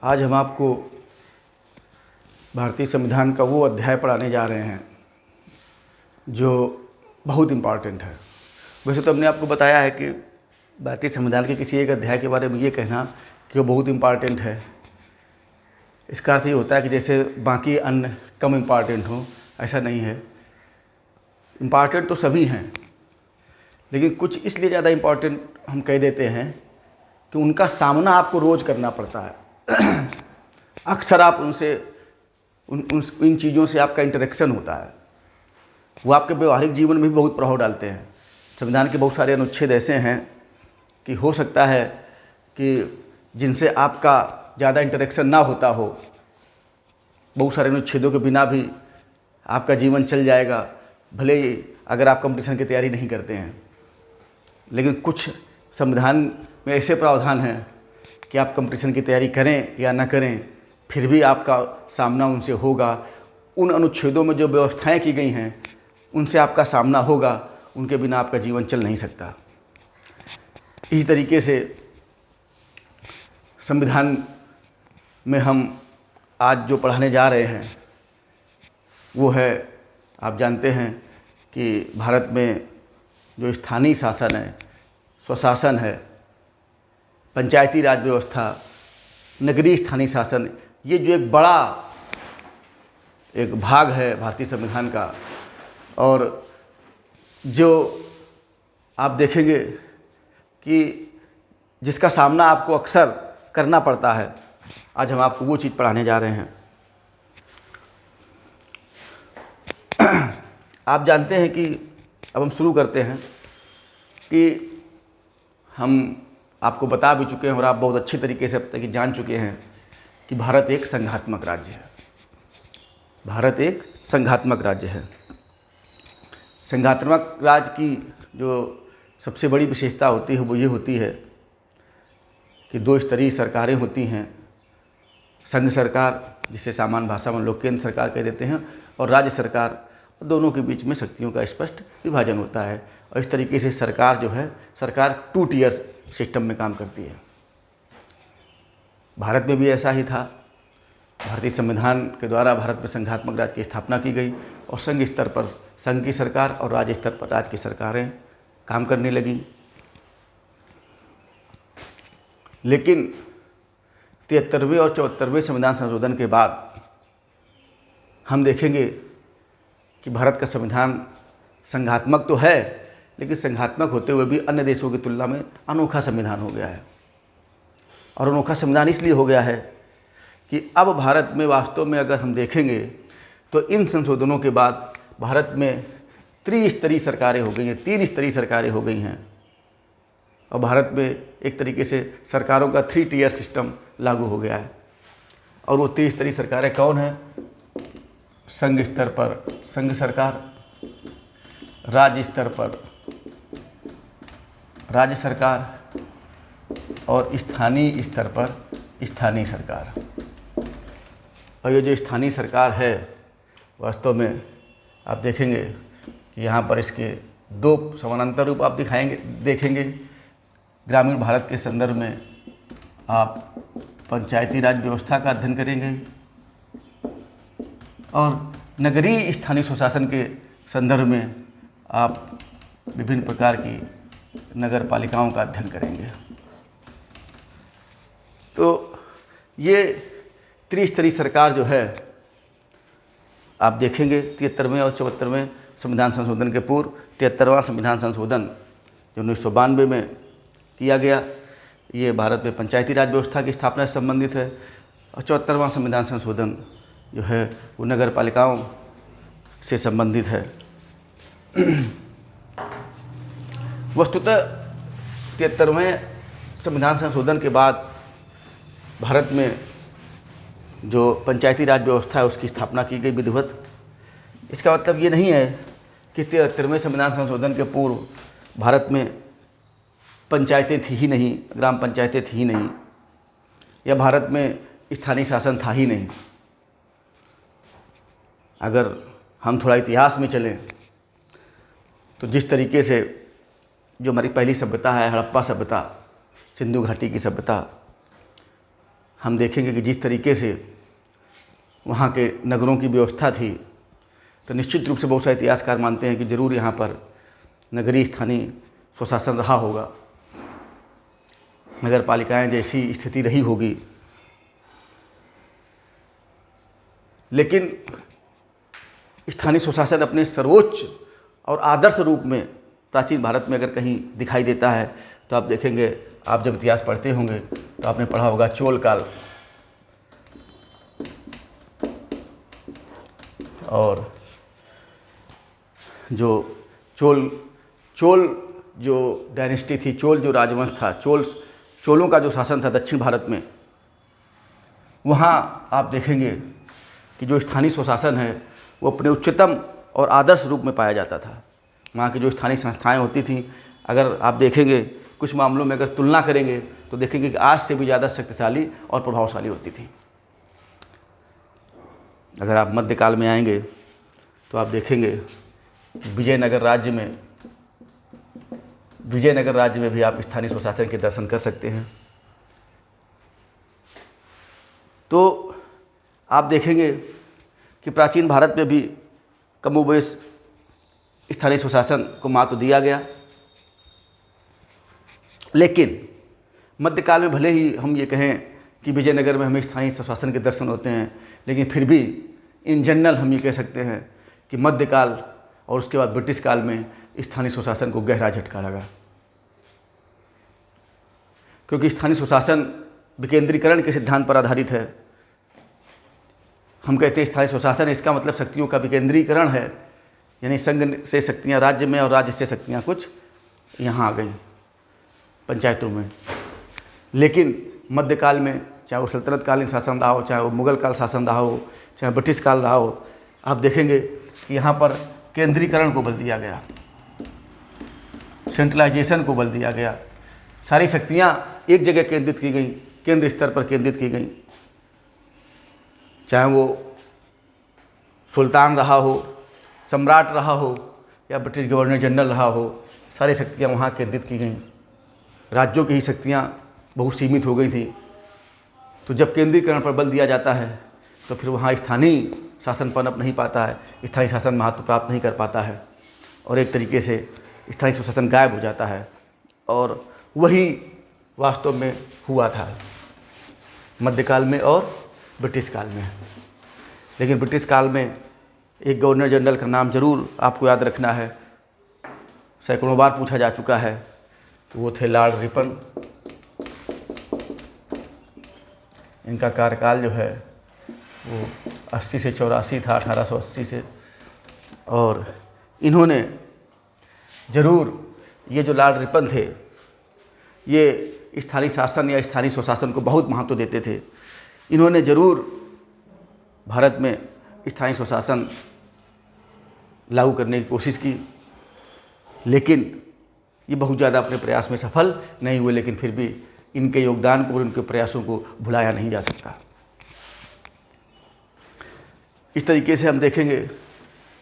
आज हम आपको भारतीय संविधान का वो अध्याय पढ़ाने जा रहे हैं जो बहुत इम्पॉर्टेंट है। वैसे तो हमने आपको बताया है कि भारतीय संविधान के किसी एक अध्याय के बारे में ये कहना कि वो बहुत इम्पॉर्टेंट है, इसका अर्थ ये होता है कि जैसे बाकी अन्य कम इम्पॉर्टेंट हो, ऐसा नहीं है। इम्पॉर्टेंट तो सभी हैं, लेकिन कुछ इसलिए ज़्यादा इम्पॉर्टेंट हम कह देते हैं कि उनका सामना आपको रोज़ करना पड़ता है। अक्सर आप उनसे इन चीज़ों से आपका इंटरेक्शन होता है, वो आपके व्यवहारिक जीवन में भी बहुत प्रभाव डालते हैं। संविधान के बहुत सारे अनुच्छेद ऐसे हैं कि हो सकता है कि जिनसे आपका ज़्यादा इंटरेक्शन ना होता हो, बहुत सारे अनुच्छेदों के बिना भी आपका जीवन चल जाएगा, भले ही अगर आप कंपटीशन की तैयारी नहीं करते हैं। लेकिन कुछ संविधान में ऐसे प्रावधान हैं कि आप कंपटीशन की तैयारी करें या ना करें, फिर भी आपका सामना उनसे होगा। उन अनुच्छेदों में जो व्यवस्थाएं की गई हैं उनसे आपका सामना होगा, उनके बिना आपका जीवन चल नहीं सकता। इसी तरीके से संविधान में हम आज जो पढ़ाने जा रहे हैं वो है, आप जानते हैं कि भारत में जो स्थानीय शासन है, स्वशासन है, पंचायती राज व्यवस्था, नगरीय स्थानीय शासन, ये जो एक बड़ा एक भाग है भारतीय संविधान का, और जो आप देखेंगे कि जिसका सामना आपको अक्सर करना पड़ता है, आज हम आपको वो चीज़ पढ़ाने जा रहे हैं। आप जानते हैं कि अब हम शुरू करते हैं कि हम आपको बता भी चुके हैं और आप बहुत अच्छी तरीके से अब तक जान चुके हैं कि भारत एक संघात्मक राज्य है। भारत एक संघात्मक राज्य है। संघात्मक राज्य की जो सबसे बड़ी विशेषता होती है वो ये होती है कि दो स्तरीय सरकारें होती हैं। संघ सरकार, जिसे सामान्य भाषा में लोग केंद्र सरकार कह देते हैं, और राज्य सरकार। दोनों के बीच में शक्तियों का स्पष्ट विभाजन होता है, और इस तरीके से सरकार जो है, सरकार 2 टियर सिस्टम में काम करती है। भारत में भी ऐसा ही था। भारतीय संविधान के द्वारा भारत में संघात्मक राज्य की स्थापना की गई, और संघ स्तर पर संघ की सरकार और राज्य स्तर पर राज्य की सरकारें काम करने लगीं। लेकिन 73वें और 74वें संविधान संशोधन के बाद हम देखेंगे कि भारत का संविधान संघात्मक तो है, लेकिन संघात्मक होते हुए भी अन्य देशों की तुलना में अनोखा संविधान हो गया है। और अनोखा संविधान इसलिए हो गया है कि अब भारत में वास्तव में अगर हम देखेंगे तो इन संशोधनों के बाद भारत में त्रिस्तरीय सरकारें हो गई हैं, 3 स्तरीय सरकारें हो गई हैं, और भारत में एक तरीके से सरकारों का 3 टियर सिस्टम लागू हो गया है। और वो त्रिस्तरीय सरकारें कौन हैं? संघ स्तर पर संघ सरकार, राज्य स्तर पर राज्य सरकार, और स्थानीय स्तर पर स्थानीय सरकार। और ये जो स्थानीय सरकार है, वास्तव में आप देखेंगे कि यहाँ पर इसके 2 समानांतर रूप आप देखेंगे। ग्रामीण भारत के संदर्भ में आप पंचायती राज व्यवस्था का अध्ययन करेंगे, और नगरीय स्थानीय स्वशासन के संदर्भ में आप विभिन्न प्रकार की नगर पालिकाओं का अध्ययन करेंगे। तो ये त्रिस्तरीय सरकार जो है, आप देखेंगे 73वें और 74वें संविधान संशोधन के पूर्व 73वां संविधान संशोधन जो 1992 में किया गया, ये भारत में पंचायती राज व्यवस्था की स्थापना से संबंधित है, और 74वां संविधान संशोधन जो है वो नगर पालिकाओं से संबंधित है। वस्तुतः 73वें संविधान संशोधन के बाद भारत में जो पंचायती राज व्यवस्था है उसकी स्थापना की गई विधिवत। इसका मतलब ये नहीं है कि 73वें संविधान संशोधन के पूर्व भारत में पंचायतें थी ही नहीं, ग्राम पंचायतें थी ही नहीं, या भारत में स्थानीय शासन था ही नहीं। अगर हम थोड़ा इतिहास में चलें तो जिस तरीके से जो हमारी पहली सभ्यता है, हड़प्पा सभ्यता, सिंधु घाटी की सभ्यता, हम देखेंगे कि जिस तरीके से वहाँ के नगरों की व्यवस्था थी, तो निश्चित रूप से बहुत सारे इतिहासकार मानते हैं कि ज़रूर यहाँ पर नगरीय स्थानीय स्वशासन रहा होगा, नगर पालिकाएँ जैसी स्थिति रही होगी। लेकिन स्थानीय स्वशासन अपने सर्वोच्च और आदर्श रूप में प्राचीन भारत में अगर कहीं दिखाई देता है तो आप देखेंगे, आप जब इतिहास पढ़ते होंगे तो आपने पढ़ा होगा चोल काल, और जो चोल जो डायनेस्टी थी, चोल जो राजवंश था, चोलों का जो शासन था दक्षिण भारत में, वहाँ आप देखेंगे कि जो स्थानीय स्वशासन है वो अपने उच्चतम और आदर्श रूप में पाया जाता था। वहाँ की जो स्थानीय संस्थाएं होती थीं, अगर आप देखेंगे कुछ मामलों में अगर तुलना करेंगे तो देखेंगे कि आज से भी ज़्यादा शक्तिशाली और प्रभावशाली होती थी। अगर आप मध्यकाल में आएंगे तो आप देखेंगे विजयनगर राज्य में भी आप स्थानीय स्वशासन के दर्शन कर सकते हैं। तो आप देखेंगे कि प्राचीन भारत में भी कमोबेश स्थानीय स्वशासन को महत्व दिया गया, लेकिन मध्यकाल में भले ही हम ये कहें कि विजयनगर में हमें स्थानीय स्वशासन के दर्शन होते हैं, लेकिन फिर भी इन जनरल हम ये कह सकते हैं कि मध्यकाल और उसके बाद ब्रिटिश काल में स्थानीय स्वशासन को गहरा झटका लगा, क्योंकि स्थानीय स्वशासन विकेंद्रीकरण के सिद्धांत पर आधारित है। हम कहते हैं स्थानीय स्वशासन, इसका मतलब शक्तियों का विकेंद्रीकरण है, यानी संघ से शक्तियाँ राज्य में और राज्य से शक्तियाँ कुछ यहाँ आ गई पंचायतों में। लेकिन मध्यकाल में चाहे वो सल्तनतकालीन शासन रहा हो, चाहे वो मुगल काल शासन रहा हो, चाहे ब्रिटिश काल रहा हो, आप देखेंगे कि यहाँ पर केंद्रीकरण को बल दिया गया, सेंट्रलाइजेशन को बल दिया गया। सारी शक्तियाँ एक जगह केंद्रित की गई, केंद्र स्तर पर केंद्रित की गई, चाहे वो सुल्तान रहा हो, सम्राट रहा हो, या ब्रिटिश गवर्नर जनरल रहा हो, सारी शक्तियाँ वहाँ केंद्रित की गईं। राज्यों की ही शक्तियाँ बहुत सीमित हो गई थी। तो जब केंद्रीकरण पर बल दिया जाता है तो फिर वहाँ स्थानीय शासन पनप नहीं पाता है, स्थानीय शासन महत्व प्राप्त नहीं कर पाता है, और एक तरीके से स्थानीय स्वशासन गायब हो जाता है। और वही वास्तव में हुआ था मध्यकाल में और ब्रिटिश काल में। लेकिन ब्रिटिश काल में एक गवर्नर जनरल का नाम ज़रूर आपको याद रखना है, सैकड़ों बार पूछा जा चुका है, तो वो थे लॉर्ड रिपन। इनका कार्यकाल जो है वो 80 से 84 था, 1880 से। और इन्होंने ज़रूर, ये जो लॉर्ड रिपन थे, ये स्थानीय शासन या स्थानीय स्वशासन को बहुत महत्व देते थे। इन्होंने ज़रूर भारत में स्थानीय स्वशासन लागू करने की कोशिश की, लेकिन ये बहुत ज़्यादा अपने प्रयास में सफल नहीं हुए। लेकिन फिर भी इनके योगदान को और इनके प्रयासों को भुलाया नहीं जा सकता। इस तरीके से हम देखेंगे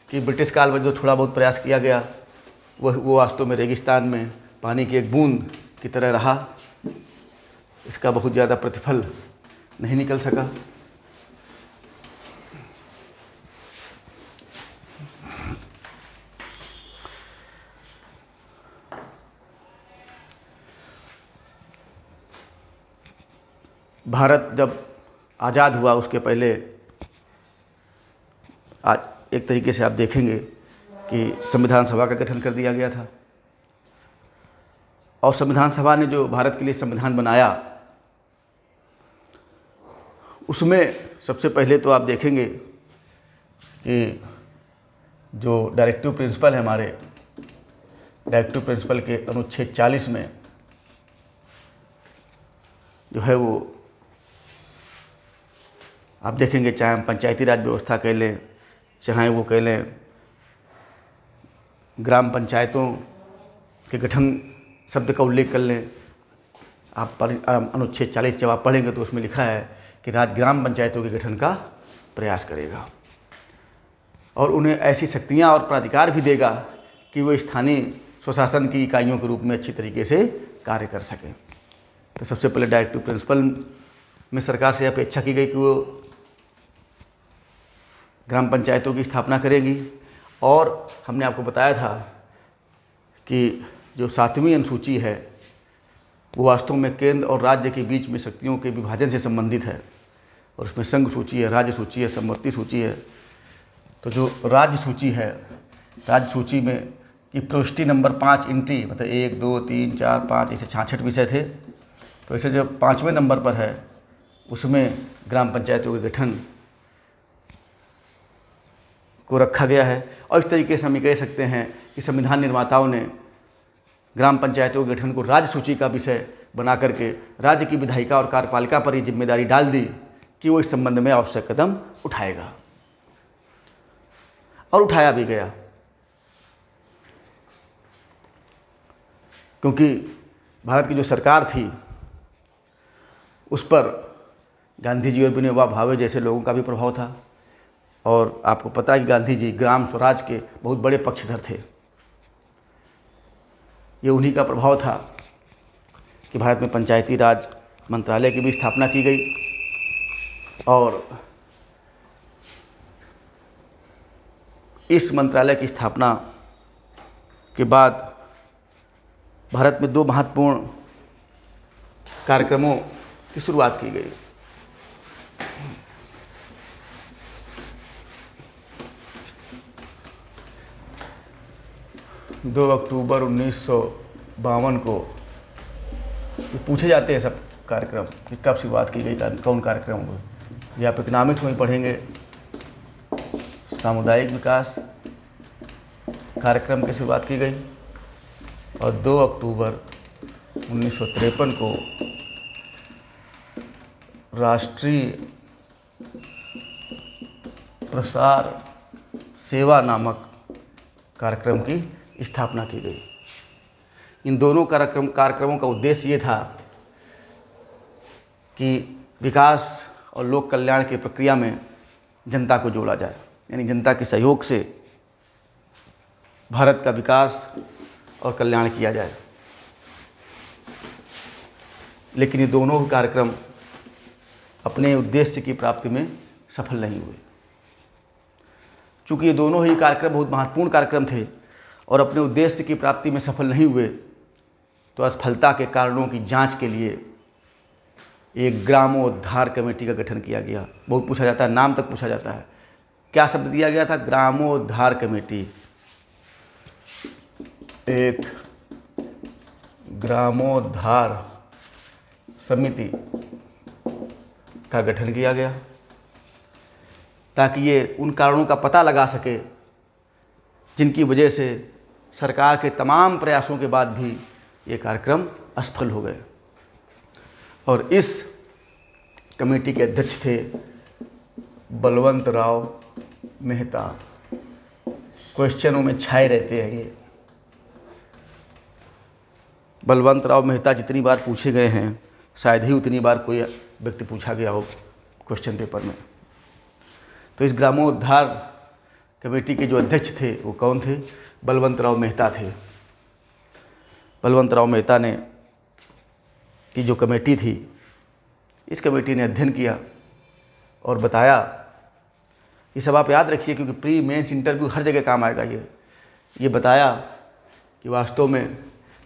कि ब्रिटिश काल में जो थोड़ा बहुत प्रयास किया गया वो वास्तव में रेगिस्तान में पानी की एक बूंद की तरह रहा। इसका बहुत ज़्यादा प्रतिफल नहीं निकल सका। भारत जब आज़ाद हुआ उसके पहले आज एक तरीके से आप देखेंगे कि संविधान सभा का गठन कर दिया गया था, और संविधान सभा ने जो भारत के लिए संविधान बनाया उसमें सबसे पहले तो आप देखेंगे कि जो डायरेक्टिव प्रिंसिपल है, हमारे डायरेक्टिव प्रिंसिपल के अनुच्छेद 40 में जो है वो आप देखेंगे, चाहे हम पंचायती राज व्यवस्था कह लें, चाहे वो कह लें ग्राम पंचायतों के गठन शब्द का उल्लेख कर लें, आप अनुच्छेद 40 जब आप पढ़ेंगे तो उसमें लिखा है कि राज्य ग्राम पंचायतों के गठन का प्रयास करेगा और उन्हें ऐसी शक्तियाँ और प्राधिकार भी देगा कि वो स्थानीय स्वशासन की इकाइयों के रूप में अच्छी तरीके से कार्य कर सकें। तो सबसे पहले डायरेक्टिव प्रिंसिपल में सरकार से अपेक्षा की गई कि वो ग्राम पंचायतों की स्थापना करेंगी। और हमने आपको बताया था कि जो 7वीं अनुसूची है वो वास्तव में केंद्र और राज्य के बीच में शक्तियों के विभाजन से संबंधित है, और उसमें संघ सूची है, राज्य सूची है, समवर्ती सूची है। तो जो राज्य सूची है, राज्य सूची में की प्रविष्टि नंबर 5 एंट्री, मतलब 1, 2, 3, 4, 5 ऐसे 66 विषय थे। तो ऐसे जो 5वें नंबर पर है उसमें ग्राम पंचायतों के गठन को रखा गया है। और इस तरीके से हम ये कह सकते हैं कि संविधान निर्माताओं ने ग्राम पंचायतों के गठन को राज्य सूची का विषय बना करके राज्य की विधायिका और कार्यपालिका पर ये जिम्मेदारी डाल दी कि वो इस संबंध में आवश्यक कदम उठाएगा, और उठाया भी गया। क्योंकि भारत की जो सरकार थी उस पर गांधी जी और विनोबा भावे जैसे लोगों का भी प्रभाव था। और आपको पता है कि गांधी जी ग्राम स्वराज के बहुत बड़े पक्षधर थे। ये उन्हीं का प्रभाव था कि भारत में पंचायती राज मंत्रालय की भी स्थापना की गई। और इस मंत्रालय की स्थापना के बाद भारत में 2 महत्वपूर्ण कार्यक्रमों की शुरुआत की गई। दो अक्टूबर 1952 को पूछे जाते हैं सब कार्यक्रम कि कब शुरुआत की गई, कौन कार्यक्रम हुए। ये आप इकोनॉमिक्स में पढ़ेंगे। सामुदायिक विकास कार्यक्रम की शुरुआत की गई, और 2 अक्टूबर 1953 को राष्ट्रीय प्रसार सेवा नामक कार्यक्रम की स्थापना की गई। इन दोनों कार्यक्रमों का उद्देश्य ये था कि विकास और लोक कल्याण की प्रक्रिया में जनता को जोड़ा जाए, यानी जनता के सहयोग से भारत का विकास और कल्याण किया जाए। लेकिन ये दोनों कार्यक्रम अपने उद्देश्य की प्राप्ति में सफल नहीं हुए। चूँकि ये दोनों ही कार्यक्रम बहुत महत्वपूर्ण कार्यक्रम थे और अपने उद्देश्य की प्राप्ति में सफल नहीं हुए, तो असफलता के कारणों की जांच के लिए एक ग्रामोद्धार कमेटी का गठन किया गया। बहुत पूछा जाता है, नाम तक पूछा जाता है। क्या शब्द दिया गया था? ग्रामोद्धार कमेटी। एक ग्रामोद्धार समिति का गठन किया गया ताकि ये उन कारणों का पता लगा सके जिनकी वजह से सरकार के तमाम प्रयासों के बाद भी ये कार्यक्रम असफल हो गए। और इस कमेटी के अध्यक्ष थे बलवंत राव मेहता। क्वेश्चनों में छाए रहते हैं ये। बलवंत राव मेहता जितनी बार पूछे गए हैं शायद ही उतनी बार कोई व्यक्ति पूछा गया हो क्वेश्चन पेपर में। तो इस ग्रामोद्धार कमेटी के जो अध्यक्ष थे वो कौन थे? बलवंत राव मेहता थे। बलवंत राव मेहता ने की जो कमेटी थी, इस कमेटी ने अध्ययन किया और बताया, ये सब आप याद रखिए क्योंकि प्री मेंस इंटरव्यू हर जगह काम आएगा। ये बताया कि वास्तव में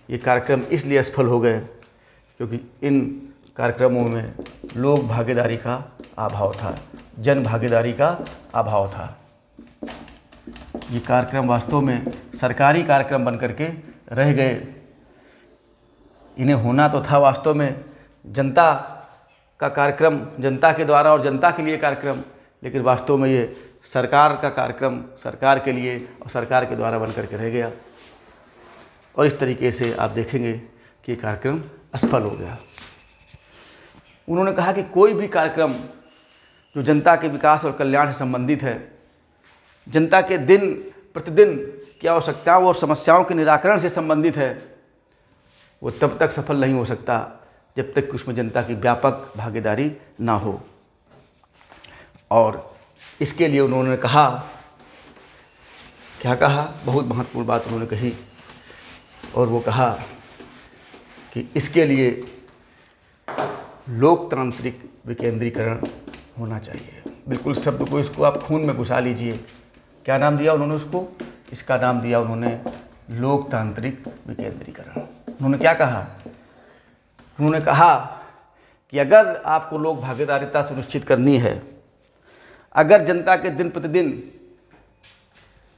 ये कार्यक्रम इसलिए असफल हो गए क्योंकि इन कार्यक्रमों में लोक भागीदारी का अभाव था, जन भागीदारी का अभाव था। ये कार्यक्रम वास्तव में सरकारी कार्यक्रम बन करके रह गए। इन्हें होना तो था वास्तव में जनता का कार्यक्रम, जनता के द्वारा और जनता के लिए कार्यक्रम, लेकिन वास्तव में ये सरकार का कार्यक्रम सरकार के लिए और सरकार के द्वारा बन करके रह गया। और इस तरीके से आप देखेंगे कि ये कार्यक्रम असफल हो गया। उन्होंने कहा कि कोई भी कार्यक्रम जो जनता के विकास और कल्याण से संबंधित है, जनता के दिन प्रतिदिन की आवश्यकताओं और समस्याओं के निराकरण से संबंधित है, वो तब तक सफल नहीं हो सकता जब तक कि उसमें जनता की व्यापक भागीदारी ना हो। और इसके लिए उन्होंने कहा, क्या कहा? बहुत महत्वपूर्ण बात उन्होंने कही, और वो कहा कि इसके लिए लोकतांत्रिक विकेंद्रीकरण होना चाहिए। बिल्कुल शब्द को इसको आप खून में घुसा लीजिए। क्या नाम दिया उन्होंने उसको? इसका नाम दिया उन्होंने लोकतांत्रिक विकेंद्रीकरण। उन्होंने क्या कहा? उन्होंने कहा कि अगर आपको लोक भागीदारिता सुनिश्चित करनी है, अगर जनता के दिन प्रतिदिन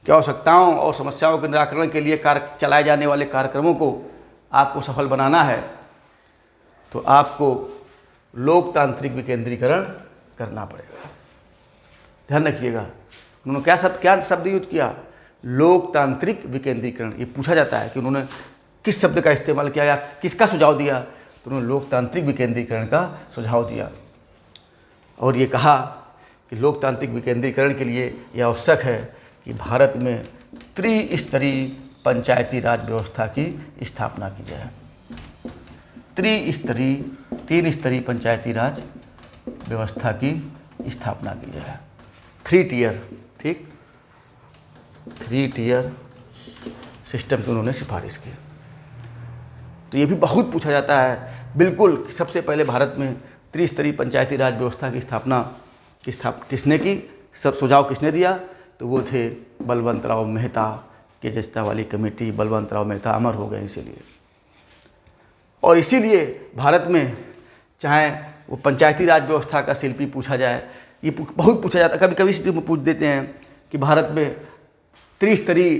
की आवश्यकताओं और समस्याओं के निराकरण के लिए चलाए जाने वाले कार्यक्रमों को आपको सफल बनाना है, तो आपको लोकतांत्रिक विकेंद्रीकरण करना पड़ेगा। ध्यान रखिएगा, उन्होंने क्या शब्द यूज किया? लोकतांत्रिक विकेंद्रीकरण। ये पूछा जाता है कि उन्होंने किस शब्द का इस्तेमाल किया या किसका सुझाव दिया, तो उन्होंने लोकतांत्रिक विकेंद्रीकरण का सुझाव दिया और ये कहा कि लोकतांत्रिक विकेंद्रीकरण के लिए यह आवश्यक है कि भारत में त्रिस्तरीय पंचायती राज व्यवस्था की स्थापना की जाए। तीन स्तरीय पंचायती राज व्यवस्था की स्थापना की जाए। 3 टियर, ठीक, 3 टियर सिस्टम की उन्होंने सिफारिश की। तो ये भी बहुत पूछा जाता है। बिल्कुल सबसे पहले भारत में त्रिस्तरीय पंचायती राज व्यवस्था की स्थापना किसने की? सब सुझाव किसने दिया? तो वो थे बलवंत राव मेहता की अध्यक्षता वाली कमेटी। बलवंत राव मेहता अमर हो गए इसीलिए। और इसीलिए भारत में चाहे वो पंचायती राज व्यवस्था का शिल्पी पूछा जाए, ये बहुत पूछा जाता है। कभी कभी इसलिए पूछ देते हैं कि भारत में त्रिस्तरीय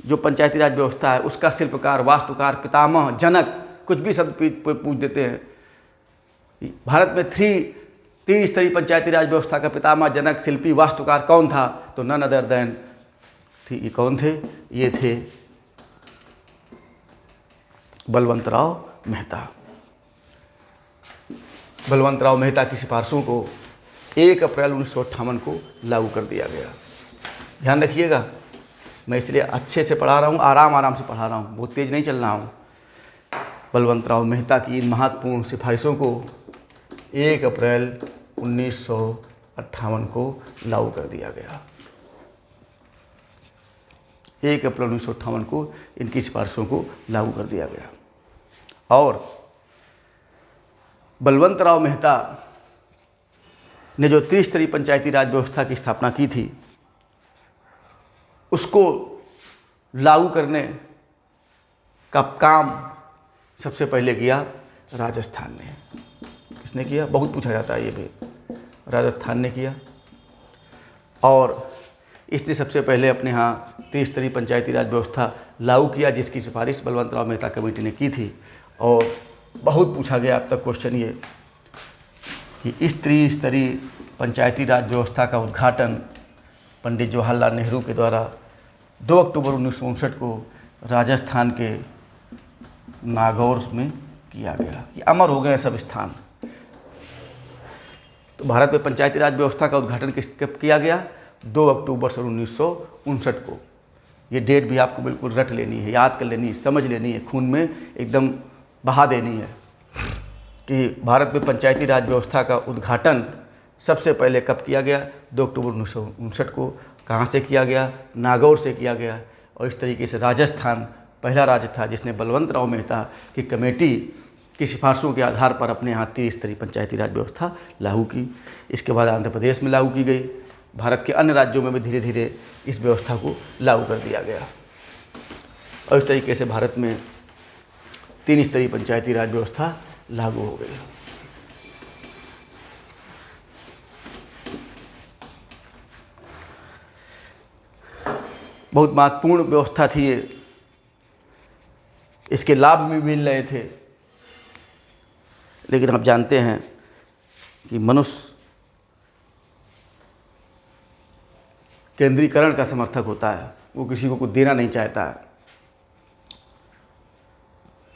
जो पंचायती राज व्यवस्था है उसका शिल्पकार, वास्तुकार, पितामह, जनक, कुछ भी शब्द पूछ देते हैं। भारत में तीन स्तरीय पंचायती राज व्यवस्था का पितामह, जनक, शिल्पी, वास्तुकार कौन था? तो नन अदर देन ये कौन थे? ये थे बलवंत राव मेहता। बलवंत राव मेहता की सिफारिशों को 1 अप्रैल 1958 को लागू कर दिया गया। ध्यान रखिएगा, मैं इसलिए अच्छे से पढ़ा रहा हूँ, आराम से पढ़ा रहा हूँ, बहुत तेज़ नहीं चल रहा हूँ। बलवंत राव मेहता की इन महत्वपूर्ण सिफारिशों को 1 अप्रैल 1958 को लागू कर दिया गया। 1 अप्रैल 1958 को इनकी सिफारिशों को लागू कर दिया गया। और बलवंत राव मेहता ने जो त्रिस्तरीय पंचायती राज व्यवस्था की स्थापना की थी, उसको लागू करने का काम सबसे पहले किया राजस्थान ने। किसने किया? बहुत पूछा जाता है ये भी। राजस्थान ने किया और इसने सबसे पहले अपने यहाँ त्रिस्तरीय पंचायती राज व्यवस्था लागू किया, जिसकी सिफारिश बलवंत राव मेहता कमेटी ने की थी। और बहुत पूछा गया अब तक क्वेश्चन ये कि इस त्रिस्तरीय पंचायती राज व्यवस्था का उद्घाटन पंडित जवाहरलाल नेहरू के द्वारा 2 अक्टूबर 1959 को राजस्थान के नागौर में किया गया। ये अमर हो गए सब स्थान। तो भारत में पंचायती राज व्यवस्था का उद्घाटन कब किया गया? 2 अक्टूबर 1959 को। ये डेट भी आपको बिल्कुल रट लेनी है, याद कर लेनी है, समझ लेनी है, खून में एकदम बहा देनी है कि भारत में पंचायती राज व्यवस्था का उद्घाटन सबसे पहले कब किया गया? 2 अक्टूबर 1959 को। कहाँ से किया गया? नागौर से किया गया। और इस तरीके से राजस्थान पहला राज्य था जिसने बलवंत राव मेहता की कमेटी की सिफारिशों के आधार पर अपने यहाँ त्रिस्तरीय पंचायती राज व्यवस्था लागू की। इसके बाद आंध्र प्रदेश में लागू की गई। भारत के अन्य राज्यों में भी धीरे धीरे इस व्यवस्था को लागू कर दिया गया और इस तरीके से भारत में 3 स्तरीय पंचायती राज व्यवस्था लागू हो गई। बहुत महत्वपूर्ण व्यवस्था थी ये। इसके लाभ भी मिल रहे थे, लेकिन आप जानते हैं कि मनुष्य केंद्रीकरण का समर्थक होता है, वो किसी को कुछ देना नहीं चाहता है।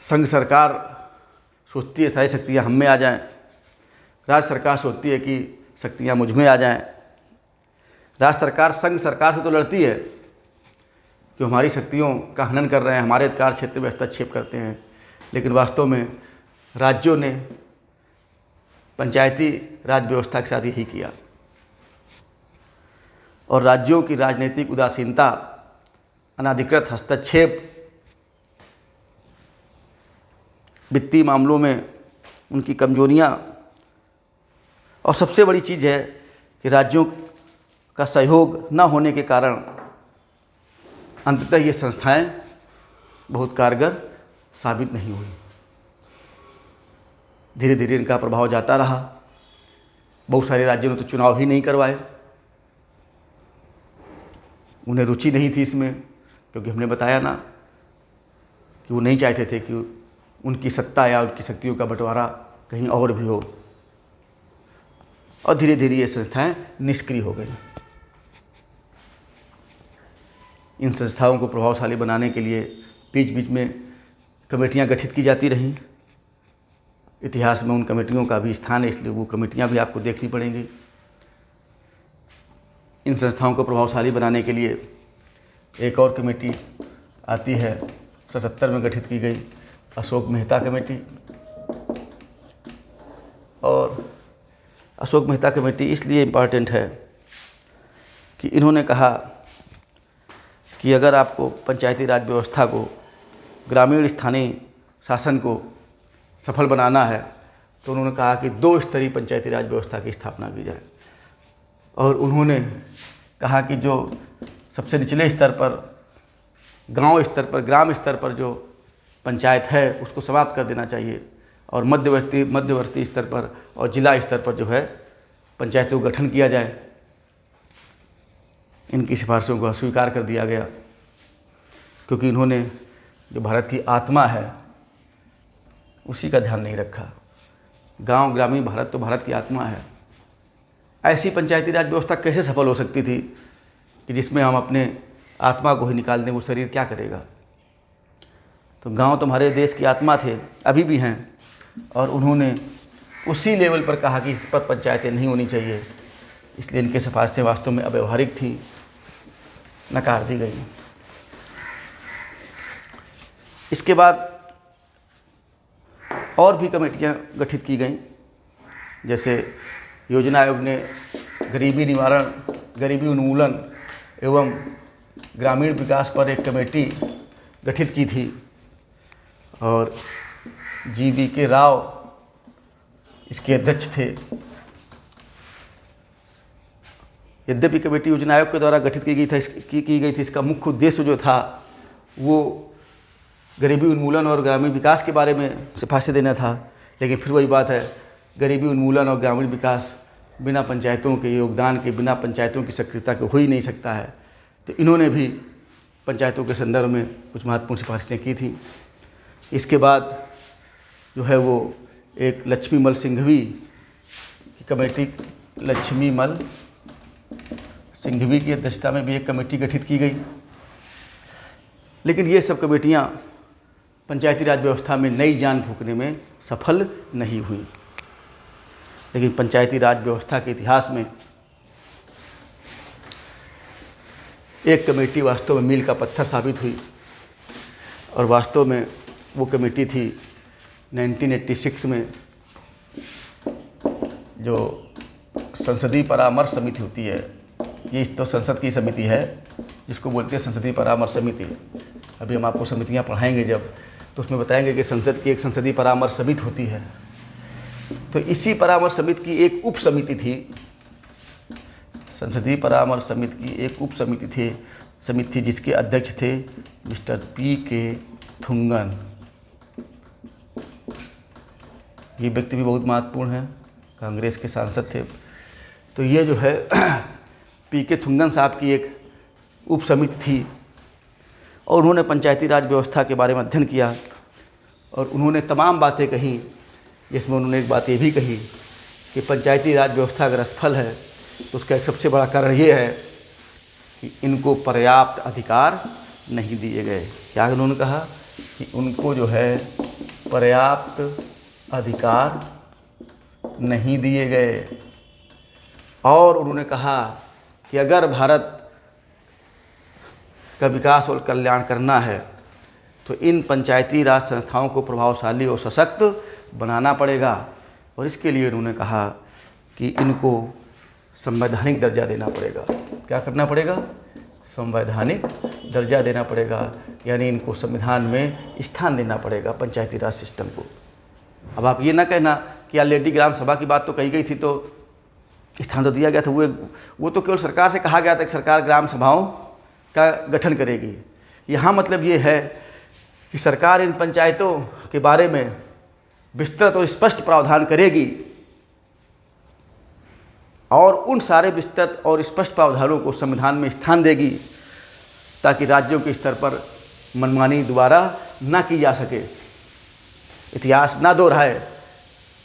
संघ सरकार सोचती है सारी शक्तियाँ हम में आ जाएं, राज्य सरकार सोचती है कि शक्तियाँ मुझ में आ जाएं। राज्य सरकार संघ सरकार से तो लड़ती है कि हमारी शक्तियों का हनन कर रहे हैं, हमारे अधिकार क्षेत्र में हस्तक्षेप करते हैं, लेकिन वास्तव में राज्यों ने पंचायती राज व्यवस्था के साथ यही किया। और राज्यों की राजनीतिक उदासीनता, अनाधिकृत हस्तक्षेप, वित्तीय मामलों में उनकी कमजोरियां और सबसे बड़ी चीज़ है कि राज्यों का सहयोग न होने के कारण अंततः ये संस्थाएं बहुत कारगर साबित नहीं हुई। धीरे धीरे इनका प्रभाव जाता रहा। बहुत सारे राज्यों ने तो चुनाव ही नहीं करवाए, उन्हें रुचि नहीं थी इसमें, क्योंकि हमने बताया ना कि वो नहीं चाहते थे कि उनकी सत्ता या उनकी शक्तियों का बंटवारा कहीं और भी हो। और धीरे धीरे ये संस्थाएं निष्क्रिय हो गई। इन संस्थाओं को प्रभावशाली बनाने के लिए बीच बीच में कमेटियां गठित की जाती रहीं। इतिहास में उन कमेटियों का भी स्थान है, इसलिए वो कमेटियां भी आपको देखनी पड़ेंगी। इन संस्थाओं को प्रभावशाली बनाने के लिए एक और कमेटी आती है, 77 में गठित की गई अशोक मेहता कमेटी। और अशोक मेहता कमेटी इसलिए इम्पॉर्टेंट है कि इन्होंने कहा कि अगर आपको पंचायती राज व्यवस्था को, ग्रामीण स्थानीय शासन को सफल बनाना है तो उन्होंने कहा कि 2 स्तरीय पंचायती राज व्यवस्था की स्थापना की जाए। और उन्होंने कहा कि जो सबसे निचले स्तर पर, गांव स्तर पर, ग्राम स्तर पर जो पंचायत है उसको समाप्त कर देना चाहिए और मध्यवर्ती स्तर पर और जिला स्तर पर जो है पंचायतों का गठन किया जाए। इनकी सिफारिशों को अस्वीकार कर दिया गया, क्योंकि इन्होंने जो भारत की आत्मा है उसी का ध्यान नहीं रखा। गांव ग्रामीण भारत तो भारत की आत्मा है। ऐसी पंचायती राज व्यवस्था कैसे सफल हो सकती थी कि जिसमें हम अपने आत्मा को ही निकाल दें? वो शरीर क्या करेगा? तो गांव तो हमारे देश की आत्मा थे, अभी भी हैं, और उन्होंने उसी लेवल पर कहा कि इस पर पंचायतें नहीं होनी चाहिए। इसलिए इनके सिफारिशें वास्तव में अव्यवहारिक थी, नकार दी गई। इसके बाद और भी कमेटियां गठित की गईं, जैसे योजना आयोग ने गरीबी निवारण, गरीबी उन्मूलन एवं ग्रामीण विकास पर एक कमेटी गठित की थी और GV.K. राव इसके अध्यक्ष थे। यद्यपि कमेटी योजना आयोग के द्वारा गठित की गई थी, इसका मुख्य उद्देश्य जो था वो गरीबी उन्मूलन और ग्रामीण विकास के बारे में सिफारिशें देना था। लेकिन फिर वही बात है, गरीबी उन्मूलन और ग्रामीण विकास बिना पंचायतों के योगदान के, बिना पंचायतों की सक्रियता के हो ही नहीं सकता है। तो इन्होंने भी पंचायतों के संदर्भ में कुछ महत्वपूर्ण सिफारिशें की थी। इसके बाद जो है वो एक लक्ष्मीमल सिंघवी की कमेटी, लक्ष्मीमल सिंघवी की अध्यक्षता में भी एक कमेटी गठित की गई। लेकिन ये सब कमेटियां पंचायती राज व्यवस्था में नई जान फूंकने में सफल नहीं हुई। लेकिन पंचायती राज व्यवस्था के इतिहास में एक कमेटी वास्तव में मील का पत्थर साबित हुई, और वास्तव में वो कमेटी थी 1986 में जो संसदीय परामर्श समिति होती है। ये तो संसद की समिति है जिसको बोलते हैं संसदीय परामर्श समिति। अभी हम आपको समितियां पढ़ाएंगे जब, तो उसमें बताएंगे कि संसद की एक संसदीय परामर्श समिति होती है। तो इसी परामर्श समिति की एक उप समिति थी, संसदीय परामर्श समिति की एक उप समिति थी जिसके अध्यक्ष थे मिस्टर P.K. थुंगन। ये व्यक्ति भी बहुत महत्वपूर्ण है, कांग्रेस के सांसद थे। तो ये जो है P.K. थुंगन साहब की एक उप समिति थी, और उन्होंने पंचायती राज व्यवस्था के बारे में अध्ययन किया और उन्होंने तमाम बातें कहीं, जिसमें उन्होंने एक बात ये भी कही कि पंचायती राज व्यवस्था अगर असफल है तो उसका एक सबसे बड़ा कारण ये है कि इनको पर्याप्त अधिकार नहीं दिए गए। क्या उन्होंने कहा कि उनको जो है पर्याप्त अधिकार नहीं दिए गए। और उन्होंने कहा कि अगर भारत का विकास और कल्याण करना है तो इन पंचायती राज संस्थाओं को प्रभावशाली और सशक्त बनाना पड़ेगा, और इसके लिए उन्होंने कहा कि इनको संवैधानिक दर्जा देना पड़ेगा। क्या करना पड़ेगा? संवैधानिक दर्जा देना पड़ेगा, यानी इनको संविधान में स्थान देना पड़ेगा पंचायती राज सिस्टम को। अब आप ये ना कहना कि ऑलरेडी ग्राम सभा की बात तो कही गई थी तो स्थान तो दिया गया था, वो तो केवल सरकार से कहा गया था कि सरकार ग्राम सभाओं का गठन करेगी। यहाँ मतलब ये है कि सरकार इन पंचायतों के बारे में विस्तृत और स्पष्ट प्रावधान करेगी और उन सारे विस्तृत और स्पष्ट प्रावधानों को संविधान में स्थान देगी ताकि राज्यों के स्तर पर मनमानी दोबारा ना की जा सके, इतिहास ना दोहराए,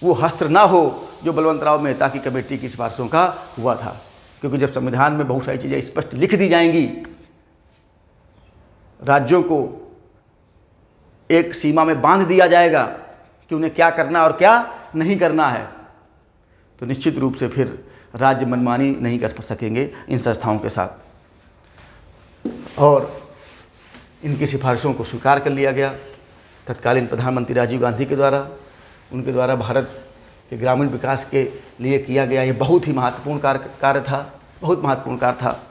वो हस्त्र ना हो जो बलवंतराव मेहता की कमेटी की सिफारिशों का हुआ था। क्योंकि जब संविधान में बहुत सारी चीज़ें स्पष्ट लिख दी जाएंगी, राज्यों को एक सीमा में बांध दिया जाएगा कि उन्हें क्या करना और क्या नहीं करना है, तो निश्चित रूप से फिर राज्य मनमानी नहीं कर सकेंगे इन संस्थाओं के साथ। और इनकी सिफारिशों को स्वीकार कर लिया गया तत्कालीन प्रधानमंत्री राजीव गांधी के द्वारा। उनके द्वारा भारत के ग्रामीण विकास के लिए किया गया ये बहुत ही महत्वपूर्ण कार्य था, बहुत महत्वपूर्ण कार्य था।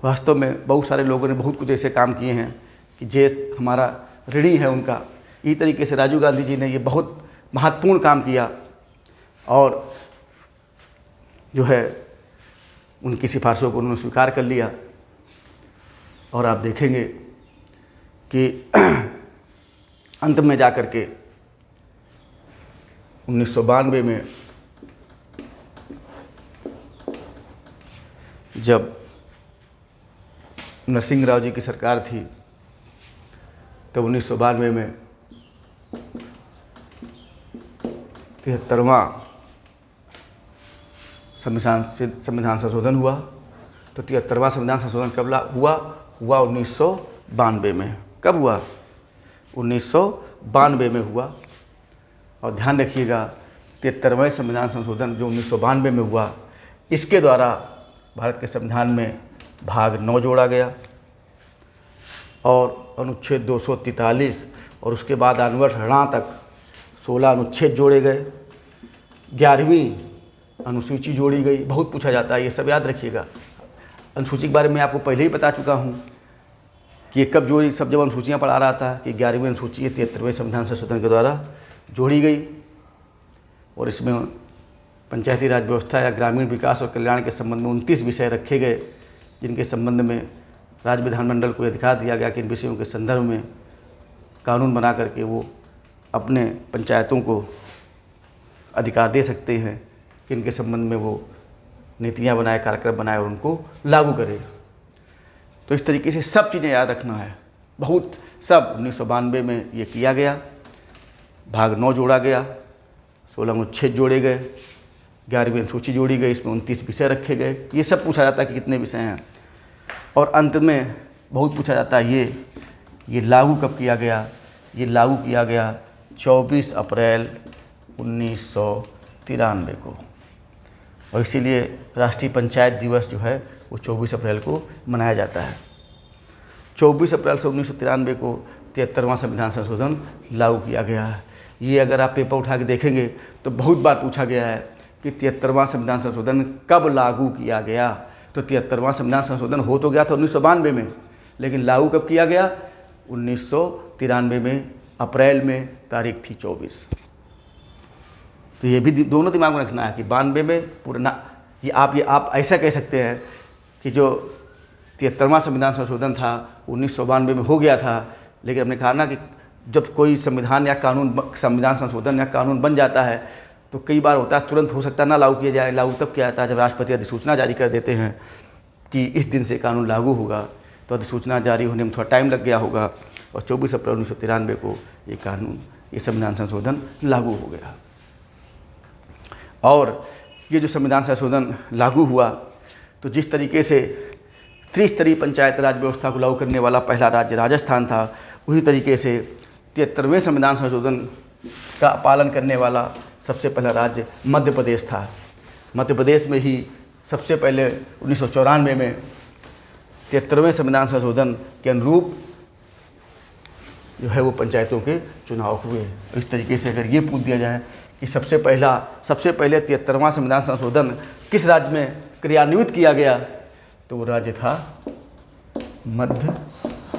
वास्तव में बहुत सारे लोगों ने बहुत कुछ ऐसे काम किए हैं कि जे हमारा ऋणी है उनका। इसी तरीके से राजीव गांधी जी ने ये बहुत महत्वपूर्ण काम किया और जो है उनकी सिफारिशों को उन्होंने स्वीकार कर लिया। और आप देखेंगे कि अंत में जाकर के 1992 में जब नरसिंह राव जी की सरकार थी, तब 1992 में 73वां संविधान संशोधन हुआ। तो 73वां संविधान संशोधन कब हुआ 1992 में। कब हुआ? 1992 में हुआ। और ध्यान रखिएगा 73वें संविधान संशोधन जो 1992 में हुआ, इसके द्वारा भारत के संविधान में भाग 9 जोड़ा गया और अनुच्छेद 243 और उसके बाद अनुवर्ष 8 तक 16 अनुच्छेद जोड़े गए, 11वीं अनुसूची जोड़ी गई। बहुत पूछा जाता है, ये सब याद रखिएगा। अनुसूची के बारे में आपको पहले ही बता चुका हूँ कि ये कब जोड़ी, सब जब अनुसूचियाँ पढ़ा रहा था कि 11वीं अनुसूची 73वें संविधान संशोधन के द्वारा जोड़ी गई। और इसमें पंचायती राज व्यवस्था या ग्रामीण विकास और कल्याण के संबंध में 29 विषय रखे गए, जिनके संबंध में राज्य विधानमंडल को अधिकार दिया गया कि इन विषयों के संदर्भ में कानून बना करके वो अपने पंचायतों को अधिकार दे सकते हैं कि इनके संबंध में वो नीतियाँ बनाए, कार्यक्रम बनाए और उनको लागू करे। तो इस तरीके से सब चीज़ें याद रखना है। बहुत सब 1992 में ये किया गया, भाग 9 जोड़ा गया, 16 अनुच्छेद जोड़े गए, 11वीं अनुसूची जोड़ी गई, इसमें 29 विषय रखे गए। ये सब पूछा जाता है कि कितने विषय हैं। और अंत में बहुत पूछा जाता है ये लागू कब किया गया? ये लागू किया गया 24 अप्रैल 1993 को। और इसीलिए राष्ट्रीय पंचायत दिवस जो है वो 24 अप्रैल को मनाया जाता है। 24 अप्रैल से 1993 को 73वां संविधान संशोधन लागू किया गया है। ये अगर आप पेपर उठा के देखेंगे तो बहुत बार पूछा गया है कि 73वां संविधान संशोधन कब लागू किया गया। तो 73वां संविधान संशोधन हो तो गया था 1992 में, लेकिन लागू कब किया गया? 1993 में, अप्रैल में, तारीख थी 24। तो ये भी दोनों दिमाग में रखना है कि 92 में पुराना, ये आप ऐसा कह सकते हैं कि जो 73वां संविधान संशोधन था 1992 में हो गया था, लेकिन हमने कहा ना कि जब कोई संविधान या संविधान संशोधन या कानून बन जाता है तो कई बार होता है तुरंत हो सकता है ना लागू किया जाए। लागू तब किया जाता है जब राष्ट्रपति अधिसूचना जारी कर देते हैं कि इस दिन से कानून लागू होगा। तो अधिसूचना जारी होने में थोड़ा टाइम लग गया होगा और 24 अप्रैल 1993 को ये कानून, ये संविधान संशोधन लागू हो गया। और ये जो संविधान संशोधन लागू हुआ तो जिस तरीके से त्रिस्तरीय पंचायत राज व्यवस्था को लागू करने वाला पहला राज्य राजस्थान था, उसी तरीके से 73वें संविधान संशोधन का पालन करने वाला सबसे पहला राज्य मध्य प्रदेश था। मध्य प्रदेश में ही सबसे पहले 1994 में 73वें संविधान संशोधन के अनुरूप जो है वो पंचायतों के चुनाव हुए। इस तरीके से अगर ये पूछ दिया जाए कि सबसे पहले 73वां संविधान संशोधन किस राज्य में क्रियान्वित किया गया, तो वो राज्य था मध्य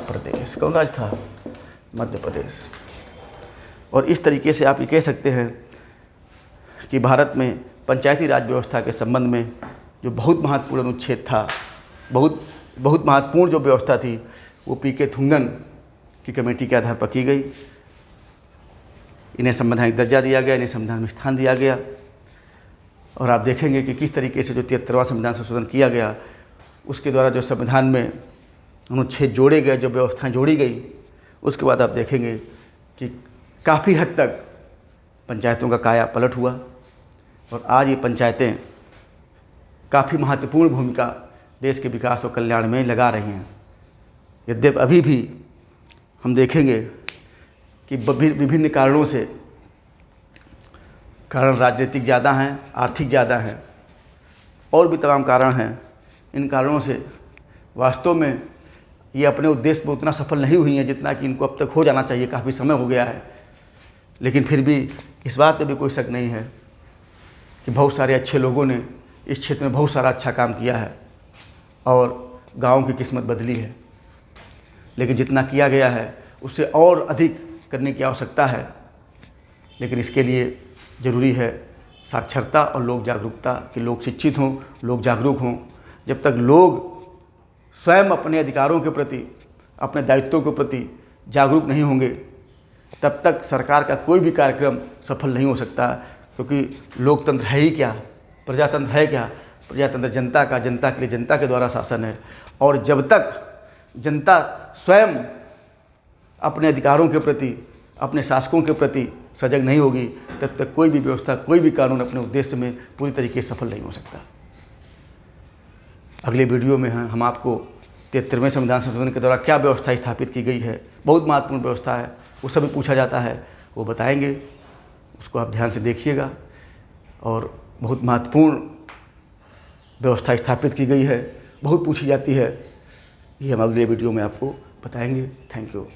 प्रदेश। कौन राज्य था? मध्य प्रदेश। और इस तरीके से आप ये कह सकते हैं कि भारत में पंचायती राज व्यवस्था के संबंध में जो बहुत महत्वपूर्ण अनुच्छेद था, बहुत महत्वपूर्ण जो व्यवस्था थी, वो पीके थुंगन की कमेटी के आधार पर की गई। इन्हें संवैधानिक दर्जा दिया गया, इन्हें संविधान में स्थान दिया गया। और आप देखेंगे कि किस तरीके से जो 73वां संविधान संशोधन किया गया, उसके द्वारा जो संविधान में अनुच्छेद जोड़े गए, जो व्यवस्थाएं जोड़ी गई, उसके बाद आप देखेंगे कि काफ़ी हद तक पंचायतों का काया पलट हुआ और आज ये पंचायतें काफ़ी महत्वपूर्ण भूमिका देश के विकास और कल्याण में लगा रही हैं। यद्यपि अभी भी हम देखेंगे कि विभिन्न कारणों से, कारण राजनीतिक ज़्यादा हैं, आर्थिक ज़्यादा हैं, और भी तमाम कारण हैं। इन कारणों से वास्तव में ये अपने उद्देश्य में उतना सफल नहीं हुई हैं जितना कि इनको अब तक हो जाना चाहिए। काफ़ी समय हो गया है, लेकिन फिर भी इस बात में भी कोई शक नहीं है कि बहुत सारे अच्छे लोगों ने इस क्षेत्र में बहुत सारा अच्छा काम किया है और गाँव की किस्मत बदली है। लेकिन जितना किया गया है उससे और अधिक करने की आवश्यकता है। लेकिन इसके लिए ज़रूरी है साक्षरता और लोक जागरूकता, कि लोग शिक्षित हों, लोग जागरूक हों। जब तक लोग स्वयं अपने अधिकारों के प्रति, अपने दायित्वों के प्रति जागरूक नहीं होंगे, तब तक सरकार का कोई भी कार्यक्रम सफल नहीं हो सकता। क्योंकि लोकतंत्र है ही क्या, प्रजातंत्र है क्या? प्रजातंत्र जनता का, जनता के लिए, जनता के द्वारा शासन है। और जब तक जनता स्वयं अपने अधिकारों के प्रति, अपने शासकों के प्रति सजग नहीं होगी, तब तक कोई भी व्यवस्था, कोई भी कानून अपने उद्देश्य में पूरी तरीके से सफल नहीं हो सकता। अगले वीडियो में हम आपको 73वें संविधान संशोधन के द्वारा क्या व्यवस्था स्थापित की गई है, बहुत महत्वपूर्ण व्यवस्था है, वो सभी पूछा जाता है, वो बताएंगे। उसको आप ध्यान से देखिएगा। और बहुत महत्वपूर्ण व्यवस्था स्थापित की गई है, बहुत पूछी जाती है, ये हम अगले वीडियो में आपको बताएंगे। Thank you.